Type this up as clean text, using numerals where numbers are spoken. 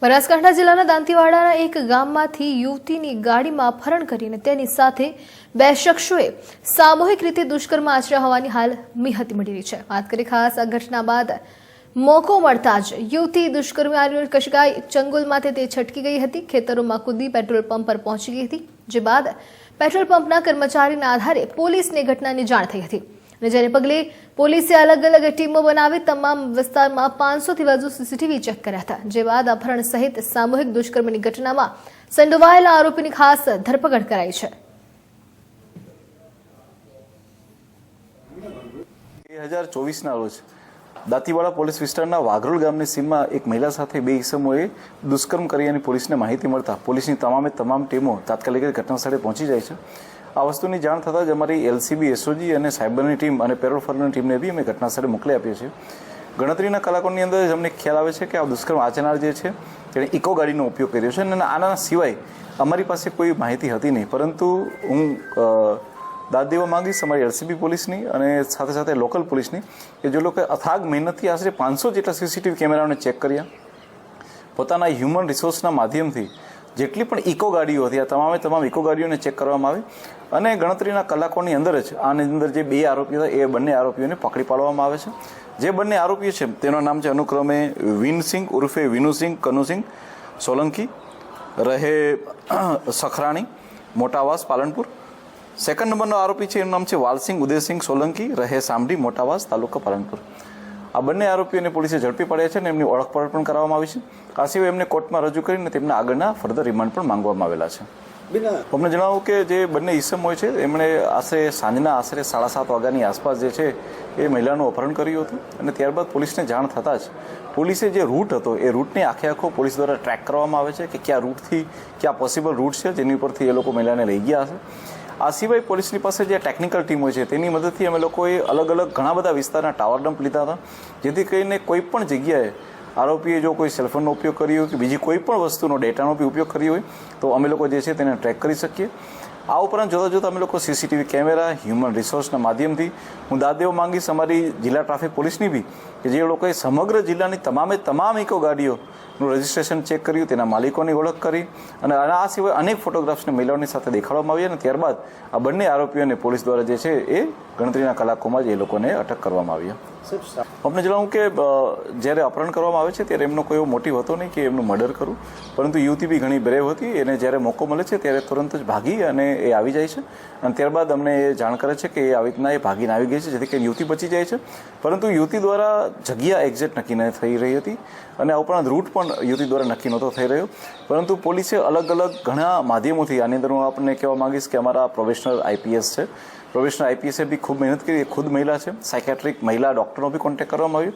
બનાસકાંઠા જિલ્લાના દાંતીવાડાના એક ગામમાંથી યુવતીની ગાડીમાં અપહરણ કરીને તેની સાથે બે શખ્સોએ સામૂહિક રીતે દુષ્કર્મ આચર્યા હોવાની હાલ માહિતી મળી રહી છે। વાત કરીએ ખાસ આ ઘટના બાદ મોકો મળતા જ યુવતી દુષ્કર્મીઓના કશકાઈ ચંગુલમાંથી તે છટકી ગઈ હતી। ખેતરોમાં કૂદી પેટ્રોલ પંપ પર પહોંચી ગઈ હતી, જે બાદ પેટ્રોલ પંપના કર્મચારીના આધારે પોલીસને ઘટનાની જાણ થઈ હતી અને જેને પગલે પોલીસે અલગ અલગ ટીમો બનાવી તમામ વિસ્તારમાં 500થી વધુ સીસીટીવી ચેક કર્યા હતા, જે બાદ અપહરણ સહિત સામૂહિક દુષ્કર્મની ઘટનામાં સંડોવાયેલા આરોપીની ખાસ ધરપકડ કરાઈ છે। 2024ના રોજ દાંતીવાડા પોલીસ વિસ્તારના વાઘરોલ ગામની સીમમાં એક મહિલા સાથે બે ઈસમોએ દુષ્કર્મ કર્યાની પોલીસને માહિતી મળતા પોલીસની તમામ ટીમો તાત્કાલિક ઘટનાસ્થળે પહોંચી જાય છે। આ વસ્તુની જાણ થતાં જ અમારી એલસીબી, એસઓજી અને સાયબરની ટીમ અને પેરોલ ફોર્સની ટીમને બી અમે ઘટનાસ્થળે મોકલી આપીએ છીએ। ગણતરીના કલાકોની અંદર જ અમને ખ્યાલ આવે છે કે આ દુષ્કર્મ આચરનાર જે છે તેણે ઇકો ગાડીનો ઉપયોગ કર્યો છે અને આના સિવાય અમારી પાસે કોઈ માહિતી હતી નહીં, પરંતુ હું દાદ દેવા માંગીશ અમારી એલસીબી પોલીસની અને સાથે સાથે લોકલ પોલીસની કે જે લોકોએ અથાગ મહેનતથી આશરે 500 જેટલા સીસીટીવી કેમેરાઓને ચેક કર્યા, પોતાના હ્યુમન રિસોર્સના માધ્યમથી જેટલી પણ ઇકો ગાડીઓ હતી આ તમામ ઇકો ગાડીઓને ચેક કરવામાં આવી અને ગણતરીના કલાકોની અંદર જ આની અંદર જે બે આરોપીઓ હતા એ બંને આરોપીઓને પકડી પાડવામાં આવે છે। જે બંને આરોપીઓ છે તેનું નામ છે અનુક્રમે વિનસિંહ ઉર્ફે વિનુસિંહ કનુસિંહ સોલંકી, રહે સખરાણી, મોટાવાસ, પાલનપુર। સેકન્ડ નંબરનો આરોપી છે એનું નામ છે વાલસિંહ ઉદયસિંહ સોલંકી, રહે સામડી, મોટાવાસ, તાલુકા પાલનપુર। આ બંને આરોપીઓને પોલીસે ઝડપી પડ્યા છે અને એમની ઓળખપણ પણ કરવામાં આવી છે। આ સિવાય એમને કોર્ટમાં રજૂ કરીને તેમના આગળના ફર્ધર રિમાન્ડ પણ માંગવામાં આવેલા છે। અમને જણાવું કે જે બંને ઈસમ હોય છે એમણે સાંજના આશરે 7:30 વાગ્યાની આસપાસ જે છે એ મહિલાનું અપહરણ કર્યું હતું અને ત્યારબાદ પોલીસને જાણ થતાં જ પોલીસે જે રૂટ હતો એ રૂટને આખો પોલીસ દ્વારા ટ્રેક કરવામાં આવે છે કે કયા રૂટથી કયા પોસિબલ રૂટ છે જેની ઉપરથી એ લોકો મહિલાને લઈ ગયા હશે। આ સિવાય પોલીસની પાસે જે ટેકનિકલ ટીમ હોય છે તેની મદદથી અમે લોકોએ અલગ અલગ ઘણા બધા વિસ્તારના ટાવર ડમ્પ લીધા હતા, જેથી કરીને કોઈ પણ જગ્યાએ આરોપીએ જો કોઈ સેલફોનનો ઉપયોગ કર્યો હોય કે બીજી કોઈ પણ વસ્તુનો ડેટાનો બી ઉપયોગ કર્યો હોય તો અમે લોકો જે છે તેને ટ્રેક કરી શકીએ। આ ઉપરાંત જોતા અમે લોકો સીસીટીવી કેમેરા, હ્યુમન રિસોર્સના માધ્યમથી હું દાદ દેવા માંગીશ અમારી જિલ્લા ટ્રાફિક પોલીસની બી કે જે લોકોએ સમગ્ર જિલ્લાની તમામ ઇકો ગાડીઓનું રજિસ્ટ્રેશન ચેક કર્યું, તેના માલિકોની ઓળખ કરી અને આ સિવાય અનેક ફોટોગ્રાફ્સને મહિલાઓની સાથે દેખાડવામાં આવી અને ત્યારબાદ આ બંને આરોપીઓને પોલીસ દ્વારા જે છે એ ગણતરીના કલાકોમાં જ એ લોકોને અટક કરવામાં આવ્યા। અમને જણાવું કે જ્યારે અપહરણ કરવામાં આવે છે ત્યારે એમનો કોઈ એવો મોટિવ હતો નહીં કે એમનું મર્ડર કરવું, પરંતુ યુવતી બી ઘણી બ્રેવ હતી, એને જ્યારે મોકો મળે છે ત્યારે તુરંત જ ભાગી અને એ આવી જાય છે અને ત્યારબાદ અમને એ જાણ કરે છે કે એ આવી રીતના એ ભાગીને આવી ગઈ છે, જેથી કરીને યુવતી બચી જાય છે, પરંતુ યુવતી દ્વારા જગ્યા એક્ઝેક્ટ નક્કી ન થઈ રહી હતી અને આ ઉપરાંત રૂટ પણ યુવતી દ્વારા નક્કી નહોતો થઈ રહ્યો, પરંતુ પોલીસે અલગ અલગ ઘણા માધ્યમોથી આની અંદર હું આપણને કહેવા માંગીશ કે અમારા પ્રોફેશનલ આઈપીએસ છે, પ્રોફેશનલ આઈપીએસે બી ખૂબ મહેનત કરી, ખુદ મહિલા છે, સાયકેટ્રિક મહિલા ડૉક્ટરનો બી કોન્ટેક્ટ કરવામાં આવ્યો